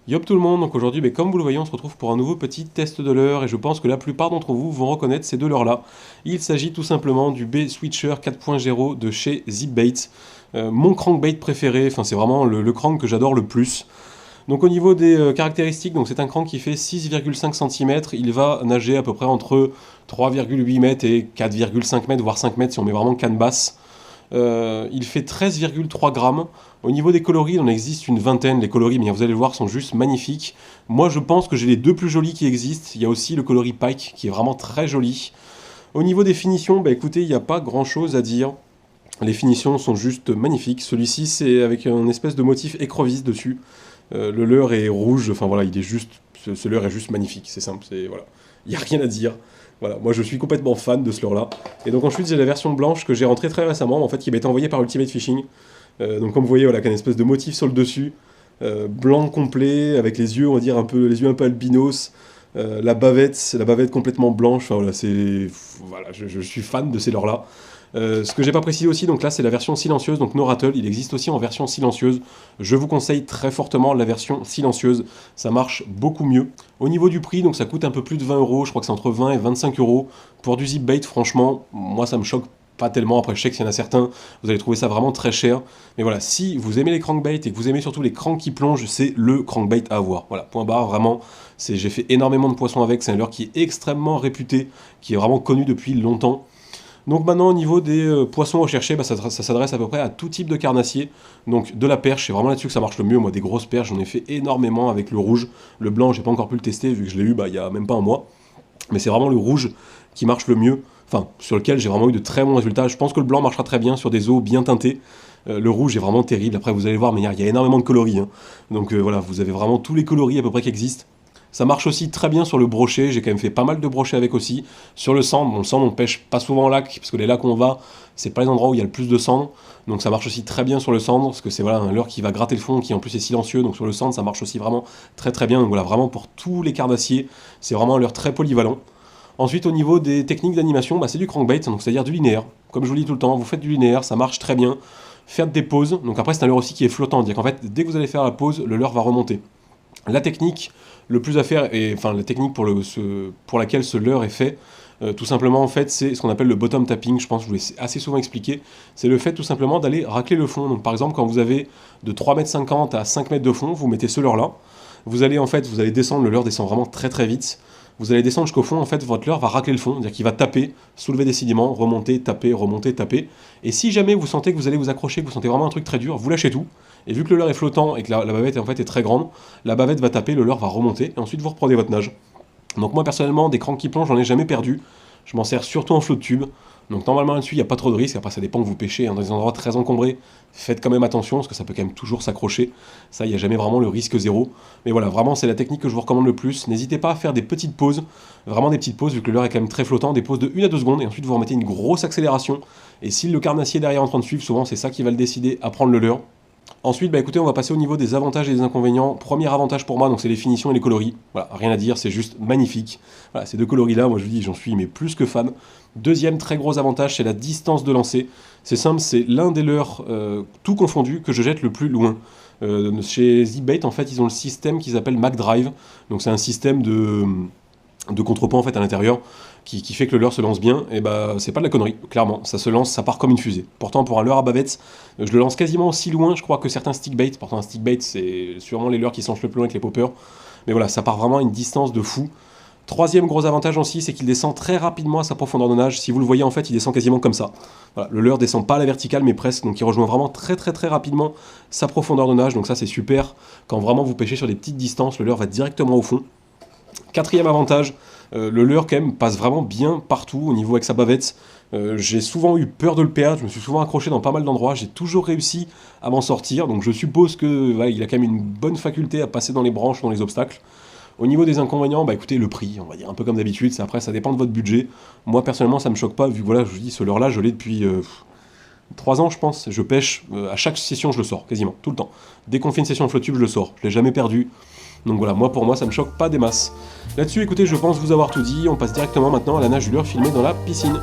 Yop tout le monde, donc aujourd'hui, comme vous le voyez, on se retrouve pour un nouveau petit test de leurre et je pense que la plupart d'entre vous vont reconnaître ces deux leurres-là. Il s'agit tout simplement du B-Switcher 4.0 de chez ZipBait, mon crankbait préféré, enfin c'est vraiment le crank que j'adore le plus. Donc au niveau des caractéristiques, donc c'est un crank qui fait 6,5 cm, il va nager à peu près entre 3,8 mètres et 4,5 mètres, voire 5 mètres si on met vraiment canne basse. Il fait 13,3 grammes. Au niveau des coloris, il en existe une vingtaine. Les coloris, mais vous allez le voir, sont juste magnifiques. Moi, je pense que j'ai les deux plus jolis qui existent. Il y a aussi le coloris Pike, qui est vraiment très joli. Au niveau des finitions, écoutez, il n'y a pas grand-chose à dire. Les finitions sont juste magnifiques. Celui-ci, c'est avec un espèce de motif écrevisse dessus. Le leurre est rouge. Enfin voilà, il est juste, ce leurre est juste magnifique. C'est simple, voilà. Il n'y a rien à dire. Voilà, moi je suis complètement fan de ce leurre-là. Et donc ensuite j'ai la version blanche que j'ai rentrée très récemment, en fait, qui m'a été envoyée par Ultimate Fishing. Donc comme vous voyez, voilà, qu'un espèce de motif sur le dessus, blanc complet, avec les yeux, on va dire les yeux un peu albinos, la bavette complètement blanche. Enfin voilà, voilà, je suis fan de ces leurres-là. Ce que j'ai pas précisé aussi, donc là c'est la version silencieuse, donc no rattle, il existe aussi en version silencieuse. Je vous conseille très fortement la version silencieuse, ça marche beaucoup mieux. Au niveau du prix, donc ça coûte un peu plus de 20 euros, je crois que c'est entre 20 et 25 euros. Pour du ZipBait, franchement, moi ça me choque pas tellement. Après, je sais qu'il y en a certains, vous allez trouver ça vraiment très cher. Mais voilà, si vous aimez les crankbaits et que vous aimez surtout les cranks qui plongent, c'est le crankbait à avoir. Voilà, point barre, vraiment. J'ai fait énormément de poissons avec, c'est un leurre qui est extrêmement réputé, qui est vraiment connu depuis longtemps. Donc maintenant au niveau des poissons recherchés, ça s'adresse à peu près à tout type de carnassier. Donc de la perche, c'est vraiment là-dessus que ça marche le mieux. Moi des grosses perches, j'en ai fait énormément avec le rouge. Le blanc, j'ai pas encore pu le tester vu que je l'ai eu il y a même pas un mois. Mais c'est vraiment le rouge qui marche le mieux. Enfin, sur lequel j'ai vraiment eu de très bons résultats. Je pense que le blanc marchera très bien sur des eaux bien teintées. Le rouge est vraiment terrible. Après vous allez voir, mais il y a énormément de coloris. Hein. Donc voilà, vous avez vraiment tous les coloris à peu près qui existent. Ça marche aussi très bien sur le brochet, j'ai quand même fait pas mal de brochets avec aussi. Sur le sandre, le sandre on pêche pas souvent en lac, parce que les lacs où on va, c'est pas les endroits où il y a le plus de cendres. Donc ça marche aussi très bien sur le sandre, parce que c'est voilà, un leurre qui va gratter le fond, qui en plus est silencieux, donc sur le sandre ça marche aussi vraiment très très bien. Donc voilà, vraiment pour tous les carnassiers, c'est vraiment un leurre très polyvalent. Ensuite au niveau des techniques d'animation, c'est du crankbait, donc c'est-à-dire du linéaire. Comme je vous le dis tout le temps, vous faites du linéaire, ça marche très bien. Faites des pauses, donc après c'est un leurre aussi qui est flottant, c'est-à-dire qu'en fait dès que vous allez faire la pause, le leurre va remonter. La technique le plus à faire, et enfin la technique pour laquelle ce leurre est fait, tout simplement en fait c'est ce qu'on appelle le bottom tapping, je pense que je vous l'ai assez souvent expliqué, c'est le fait tout simplement d'aller racler le fond. Donc par exemple quand vous avez de 3,50 m à 5 mètres de fond, vous mettez ce leurre là, vous allez descendre, le leurre descend vraiment très très vite, vous allez descendre jusqu'au fond, en fait votre leurre va racler le fond, c'est-à-dire qu'il va taper, soulever des sédiments, remonter, taper, et si jamais vous sentez que vous allez vous accrocher, que vous sentez vraiment un truc très dur, vous lâchez tout, et vu que le leurre est flottant et que la bavette en fait est très grande, la bavette va taper, le leurre va remonter, et ensuite vous reprenez votre nage. Donc moi personnellement, des cranks qui plongent, j'en ai jamais perdu, je m'en sers surtout en flot de tube, donc normalement là-dessus il n'y a pas trop de risque, après ça dépend que vous pêchez dans des endroits très encombrés, faites quand même attention, parce que ça peut quand même toujours s'accrocher, ça il n'y a jamais vraiment le risque zéro, mais voilà, vraiment c'est la technique que je vous recommande le plus, n'hésitez pas à faire des petites pauses, vraiment des petites pauses, vu que le leurre est quand même très flottant, des pauses de 1 à 2 secondes, et ensuite vous remettez une grosse accélération, et si le carnassier derrière est en train de suivre, souvent c'est ça qui va le décider à prendre le leurre. Ensuite, écoutez, on va passer au niveau des avantages et des inconvénients. Premier avantage pour moi, donc c'est les finitions et les coloris. Voilà, rien à dire, c'est juste magnifique. Voilà, ces deux coloris-là, moi je vous dis, j'en suis mais plus que fan. Deuxième très gros avantage, c'est la distance de lancer. C'est simple, c'est l'un des leurres, tout confondu, que je jette le plus loin. Chez ZipBait, en fait, ils ont le système qu'ils appellent MacDrive. Donc c'est un système de contrepoids en fait à l'intérieur qui fait que le leurre se lance bien, et c'est pas de la connerie, clairement, ça se lance, ça part comme une fusée. Pourtant pour un leurre à bavette, je le lance quasiment aussi loin, je crois, que certains stickbait. Pourtant un stickbait c'est sûrement les leurres qui se lancent le plus loin avec les poppers, mais voilà, ça part vraiment à une distance de fou. Troisième gros avantage aussi, c'est qu'il descend très rapidement à sa profondeur de nage. Si vous le voyez en fait, il descend quasiment comme ça. Voilà, le leurre descend pas à la verticale mais presque, donc il rejoint vraiment très très très rapidement sa profondeur de nage, donc ça c'est super. Quand vraiment vous pêchez sur des petites distances, le leurre va directement au fond. Quatrième avantage, le leurre quand même passe vraiment bien partout au niveau avec sa bavette. J'ai souvent eu peur de le perdre, je me suis souvent accroché dans pas mal d'endroits, j'ai toujours réussi à m'en sortir, donc je suppose que il a quand même une bonne faculté à passer dans les branches, dans les obstacles. Au niveau des inconvénients, écoutez, le prix, on va dire un peu comme d'habitude, après ça dépend de votre budget. Moi personnellement ça me choque pas, vu que voilà, je vous dis, ce leurre là je l'ai depuis 3 ans je pense, je pêche, à chaque session je le sors, quasiment, tout le temps. Dès qu'on fait une session flottube je le sors, je l'ai jamais perdu. Donc voilà, pour moi, ça me choque pas des masses. Là-dessus, écoutez, je pense vous avoir tout dit. On passe directement maintenant à la nage du leurre filmée dans la piscine.